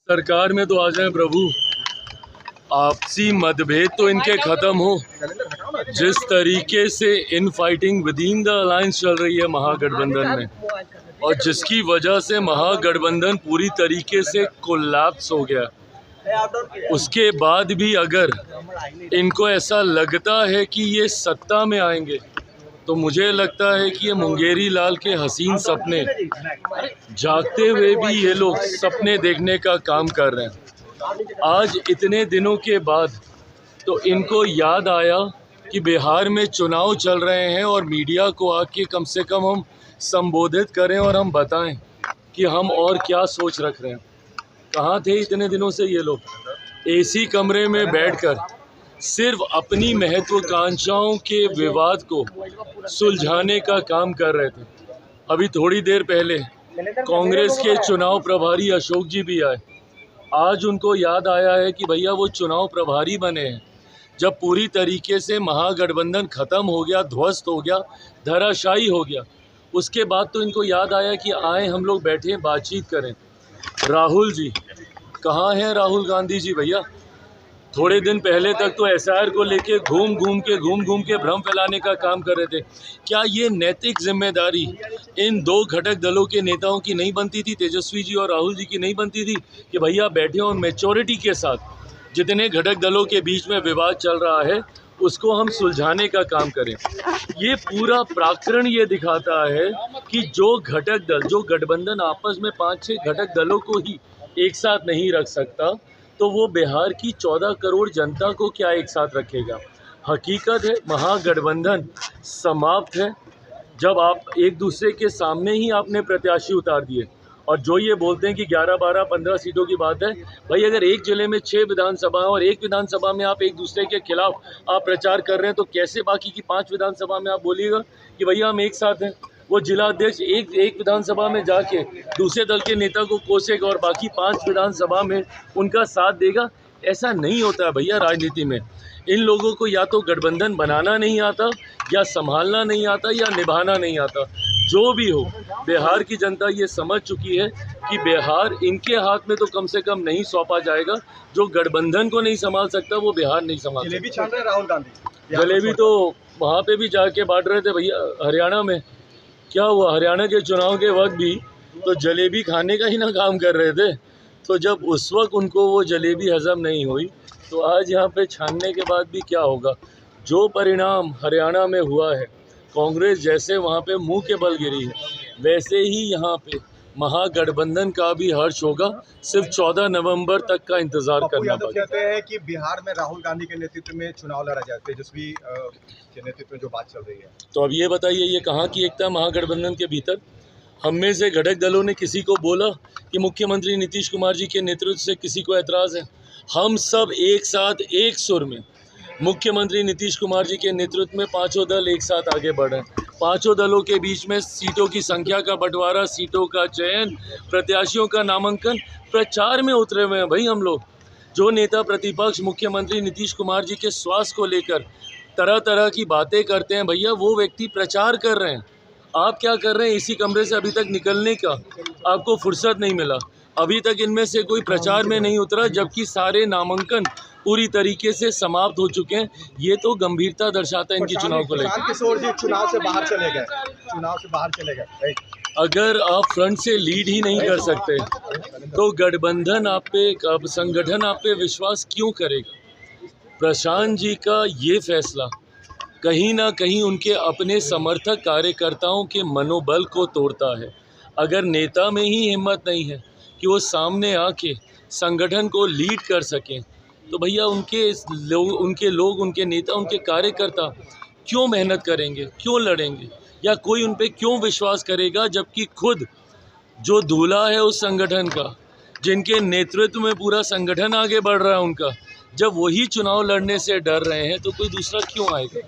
सरकार में तो आ जाए प्रभु, आपसी मतभेद तो इनके खत्म हो। जिस तरीके से in fighting with in the alliance चल रही है महागठबंधन में, और जिसकी वजह से महागठबंधन पूरी तरीके से कोलैप्स हो गया, उसके बाद भी अगर इनको ऐसा लगता है कि ये सत्ता में आएंगे, तो मुझे लगता है कि ये मुंगेरी लाल के हसीन सपने जागते हुए भी ये लोग सपने देखने का काम कर रहे हैं। आज इतने दिनों के बाद तो इनको याद आया कि बिहार में चुनाव चल रहे हैं और मीडिया को आके कम से कम हम संबोधित करें और हम बताएं कि हम और क्या सोच रख रहे हैं। कहाँ थे इतने दिनों से ये लोग? एसी कमरे में बैठकर सिर्फ अपनी महत्वाकांक्षाओं के विवाद को सुलझाने का काम कर रहे थे। अभी थोड़ी देर पहले कांग्रेस के चुनाव प्रभारी अशोक जी भी आए। आज उनको याद आया है कि भैया वो चुनाव प्रभारी बने हैं जब पूरी तरीके से महागठबंधन खत्म हो गया, ध्वस्त हो गया, धराशायी हो गया। उसके बाद तो इनको याद आया कि आए हम लोग बैठे बातचीत करें। राहुल जी कहाँ हैं? राहुल गांधी जी भैया थोड़े दिन पहले तक तो एसआईआर को लेके घूम घूम के भ्रम फैलाने का काम कर रहे थे। क्या ये नैतिक जिम्मेदारी इन दो घटक दलों के नेताओं की नहीं बनती थी, तेजस्वी जी और राहुल जी की नहीं बनती थी, कि भैया बैठे और मैच्योरिटी के साथ जितने घटक दलों के बीच में विवाद चल रहा है उसको हम सुलझाने का काम करें? ये पूरा प्रकरण ये दिखाता है कि जो घटक दल, जो गठबंधन आपस में 5-6 घटक दलों को ही एक साथ नहीं रख सकता, तो वो बिहार की 14 करोड़ जनता को क्या एक साथ रखेगा? हकीकत है महागठबंधन समाप्त है जब आप एक दूसरे के सामने ही आपने प्रत्याशी उतार दिए। और जो ये बोलते हैं कि 11, 12, 15 सीटों की बात है, भाई अगर एक जिले में 6 विधानसभा और एक विधानसभा में आप एक दूसरे के खिलाफ आप प्रचार कर रहे हैं, तो कैसे बाकी की 5 विधानसभा में आप बोलिएगा कि भैया हम एक साथ हैं? वो जिला अध्यक्ष एक विधानसभा में जाके दूसरे दल के नेता को कोसेगा और बाकी 5 विधानसभा में उनका साथ देगा? ऐसा नहीं होता है भैया राजनीति में। इन लोगों को या तो गठबंधन बनाना नहीं आता, या संभालना नहीं आता, या निभाना नहीं आता। जो भी हो, बिहार की जनता ये समझ चुकी है कि बिहार इनके हाथ में तो कम से कम नहीं सौंपा जाएगा। जो गठबंधन को नहीं संभाल सकता वो बिहार नहीं संभाल सकता। जलेबी छान रहे राहुल गांधी। जलेबी तो वहाँ पे भी जाके बांट रहे थे भैया। हरियाणा में क्या हुआ? हरियाणा के चुनाव के वक्त भी तो जलेबी खाने का ही ना काम कर रहे थे। तो जब उस वक्त उनको वो जलेबी हजम नहीं हुई, तो आज यहाँ पे छानने के बाद भी क्या होगा? जो परिणाम हरियाणा में हुआ है, कांग्रेस जैसे वहाँ पे मुंह के बल गिरी है, वैसे ही यहाँ पे महागठबंधन का भी हर्ष होगा। सिर्फ 14 नवंबर तक का इंतजार करना पड़ेगा। कहते हैं कि बिहार में राहुल गांधी के नेतृत्व में चुनाव लड़ा जाए, तेजस्वी के नेतृत्व में जो बात चल रही है। तो अब ये बताइए, ये कहाँ की एकता महागठबंधन के भीतर? हम में से घटक दलों ने किसी को बोला कि मुख्यमंत्री नीतीश कुमार जी के नेतृत्व से किसी को एतराज़ है? हम सब एक साथ एक सुर में मुख्यमंत्री नीतीश कुमार जी के नेतृत्व में 5 दल एक साथ आगे बढ़ रहे हैं। 5 दलों के बीच में सीटों की संख्या का बंटवारा, सीटों का चयन, प्रत्याशियों का नामांकन, प्रचार में उतरे हुए हैं भाई हम लोग। जो नेता प्रतिपक्ष मुख्यमंत्री नीतीश कुमार जी के स्वास्थ्य को लेकर तरह तरह की बातें करते हैं, भैया वो व्यक्ति प्रचार कर रहे हैं। आप क्या कर रहे हैं? इसी कमरे से अभी तक निकलने का आपको फुर्सत नहीं मिला। अभी तक इनमें से कोई प्रचार में नहीं उतरा, जबकि सारे नामांकन पूरी तरीके से समाप्त हो चुके हैं। ये तो गंभीरता दर्शाता है इनकी चुनाव को लेकर। चुनाव से बाहर चले गए। अगर आप फ्रंट से लीड ही नहीं कर सकते, तो गठबंधन आप पे, संगठन आप पे विश्वास क्यों करेगा? प्रशांत जी का ये फैसला कहीं ना कहीं उनके अपने समर्थक कार्यकर्ताओं के मनोबल को तोड़ता है। अगर नेता में ही हिम्मत नहीं है कि वो सामने आके संगठन को लीड कर सकें, तो भैया उनके लोग, उनके नेता, उनके कार्यकर्ता क्यों मेहनत करेंगे, क्यों लड़ेंगे, या कोई उन पे क्यों विश्वास करेगा? जबकि खुद जो दूल्हा है उस संगठन का, जिनके नेतृत्व में पूरा संगठन आगे बढ़ रहा है उनका, जब वही चुनाव लड़ने से डर रहे हैं, तो कोई दूसरा क्यों आएगा?